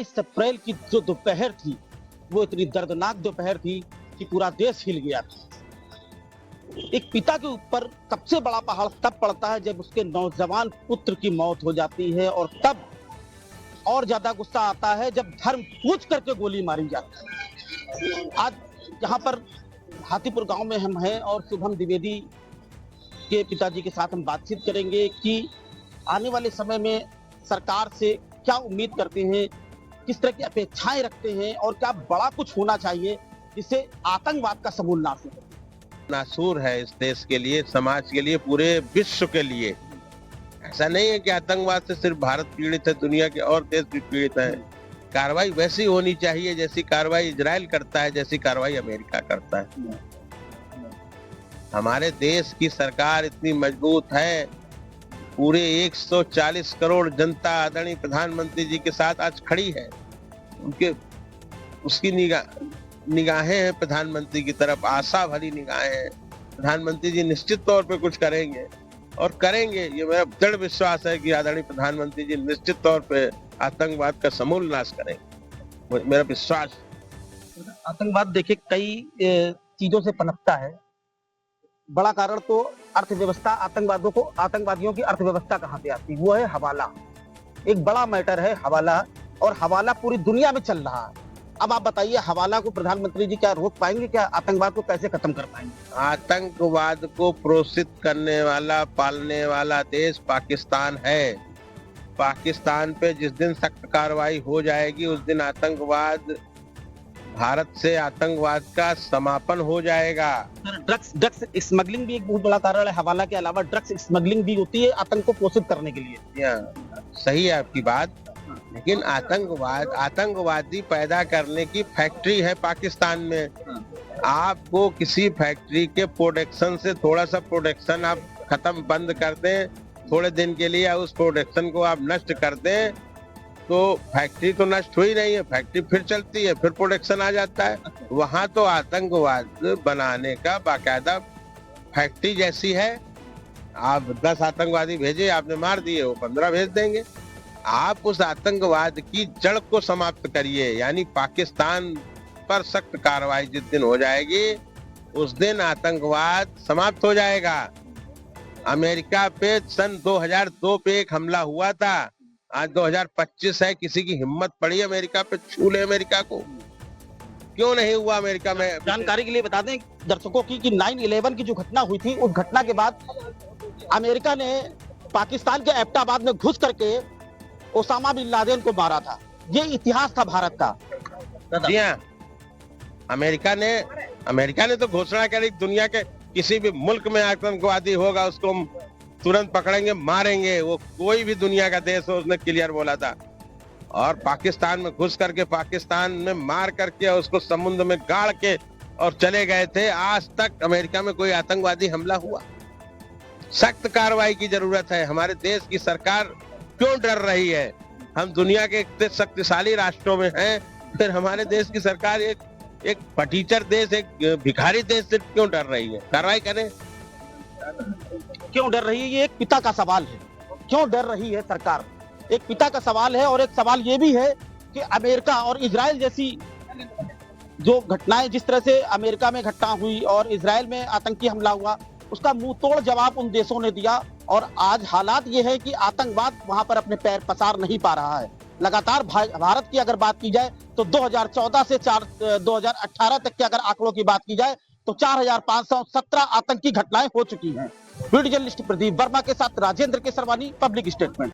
22 अप्रैल की जो दोपहर थी वो इतनी दर्दनाक दोपहर थी कि पूरा देश हिल गया था। एक पिता के ऊपर सबसे बड़ा पहाड़ तब पड़ता है जब उसके नौजवान पुत्र की मौत हो जाती है, और तब और ज्यादा गुस्सा आता है जब धर्म पूछ करके गोली मारी जाती है। आज यहाँ पर हाथीपुर गांव में हम हैं और शुभम द्विवेदी के पिताजी के साथ हम बातचीत करेंगे कि आने वाले समय में सरकार से क्या उम्मीद करते हैं, किस तरह की अपेक्षाएं रखते हैं और क्या बड़ा कुछ होना चाहिए जिससे आतंकवाद का समूल नाश हो। नासूर है इस देश के लिए, समाज के लिए, पूरे विश्व के लिए। ऐसा नहीं है कि आतंकवाद से सिर्फ भारत पीड़ित है, दुनिया के और देश भी पीड़ित हैं। कार्रवाई वैसी होनी चाहिए जैसी कार्रवाई इजराइल करता है, जैसी कार्रवाई अमेरिका करता है। हमारे देश की सरकार इतनी मजबूत है, पूरे 140 करोड़ जनता आदरणीय प्रधानमंत्री जी के साथ आज खड़ी है। उसकी निगाहें हैं प्रधानमंत्री की तरफ, आशा भरी निगाहें हैं। प्रधानमंत्री जी निश्चित तौर पे कुछ करेंगे और करेंगे, ये मेरा दृढ़ विश्वास है कि आदरणीय प्रधानमंत्री जी निश्चित तौर पे आतंकवाद का समूल नाश करेंगे, मेरा विश्वास। आतंकवाद देखिए कई चीजों से पनपता है। बड़ा कारण तो अर्थव्यवस्था, आतंकवादियों की अर्थव्यवस्था कहाँ पे आती है, वो है हवाला। एक बड़ा मैटर है हवाला, और हवाला पूरी दुनिया में चल रहा है। अब आप बताइए, हवाला को प्रधानमंत्री जी क्या रोक पाएंगे, क्या आतंकवाद को कैसे खत्म कर पाएंगे? आतंकवाद को प्रोत्साहित करने वाला, पालने वाला देश पाकिस्तान है। पाकिस्तान पे जिस दिन सख्त कार्रवाई हो जाएगी उस दिन भारत से आतंकवाद का समापन हो जाएगा। ड्रग्स स्मगलिंग भी एक बहुत बड़ा कारण है। हवाला के अलावा ड्रग्स स्मगलिंग भी होती है आतंक को पोषित करने के लिए। सही है आपकी बात, लेकिन आतंकवादी पैदा करने की फैक्ट्री है पाकिस्तान में। आपको किसी फैक्ट्री के प्रोडक्शन से थोड़ा सा प्रोडक्शन आप खत्म बंद कर दें, थोड़े दिन के लिए उस प्रोडक्शन को आप नष्ट कर दें, तो फैक्ट्री तो नष्ट हुई नहीं है, फैक्ट्री फिर चलती है, फिर प्रोडक्शन आ जाता है। वहां तो आतंकवाद बनाने का बाकायदा फैक्ट्री जैसी है। आप 10 आतंकवादी भेजे, आपने मार दिए, वो 15 भेज देंगे। आप उस आतंकवाद की जड़ को समाप्त करिए, यानी पाकिस्तान पर सख्त कार्रवाई जिस दिन हो जाएगी उस दिन आतंकवाद समाप्त हो जाएगा। अमेरिका पे सन 2002 पे एक हमला हुआ था, आज 2025 है, किसी की हिम्मत पड़ी अमेरिका पे छू ले अमेरिका को? क्यों नहीं हुआ अमेरिका में? जानकारी के लिए बता दें दर्शकों की कि 9/11 की जो घटना हुई थी, उस घटना के बाद अमेरिका ने पाकिस्तान के एबटाबाद में घुस करके ओसामा बिन लादेन को मारा था। ये इतिहास था भारत का। जी हाँ, अमेरिका ने तो घोषणा करी, दुनिया के किसी भी मुल्क में आतंकवादी होगा उसको हम तुरंत पकड़ेंगे, मारेंगे। वो कोई भी दुनिया का देश हो, उसने क्लियर बोला था। और पाकिस्तान में घुस करके, पाकिस्तान में मार करके, उसको समुद्र में गाड़ के और चले गए थे। आज तक अमेरिका में कोई आतंकवादी हमला हुआ? सख्त कार्रवाई की जरूरत है। हमारे देश की सरकार क्यों डर रही है? हम दुनिया के इतने शक्तिशाली राष्ट्रों में हैं, फिर हमारे देश की सरकार एक फटीचर देश, एक भिखारी देश से क्यों डर रही है? कार्रवाई करें। क्यों डर रही है, ये एक पिता का सवाल है। क्यों डर रही है सरकार, एक पिता का सवाल है। और एक सवाल ये भी है कि अमेरिका और इजराइल जैसी जो घटनाएं, जिस तरह से अमेरिका में घटना हुई और इजराइल में आतंकी हमला हुआ, उसका मुंह तोड़ जवाब उन देशों ने दिया। और आज हालात ये है कि आतंकवाद वहां पर अपने पैर पसार नहीं पा रहा है। लगातार भारत की अगर बात की जाए तो 2014 से 2018 तक के अगर आंकड़ों की बात की जाए तो 4517 आतंकी घटनाएं हो चुकी हैं। वीडियो जर्नलिस्ट प्रदीप वर्मा के साथ राजेंद्र केसरवानी, पब्लिक स्टेटमेंट।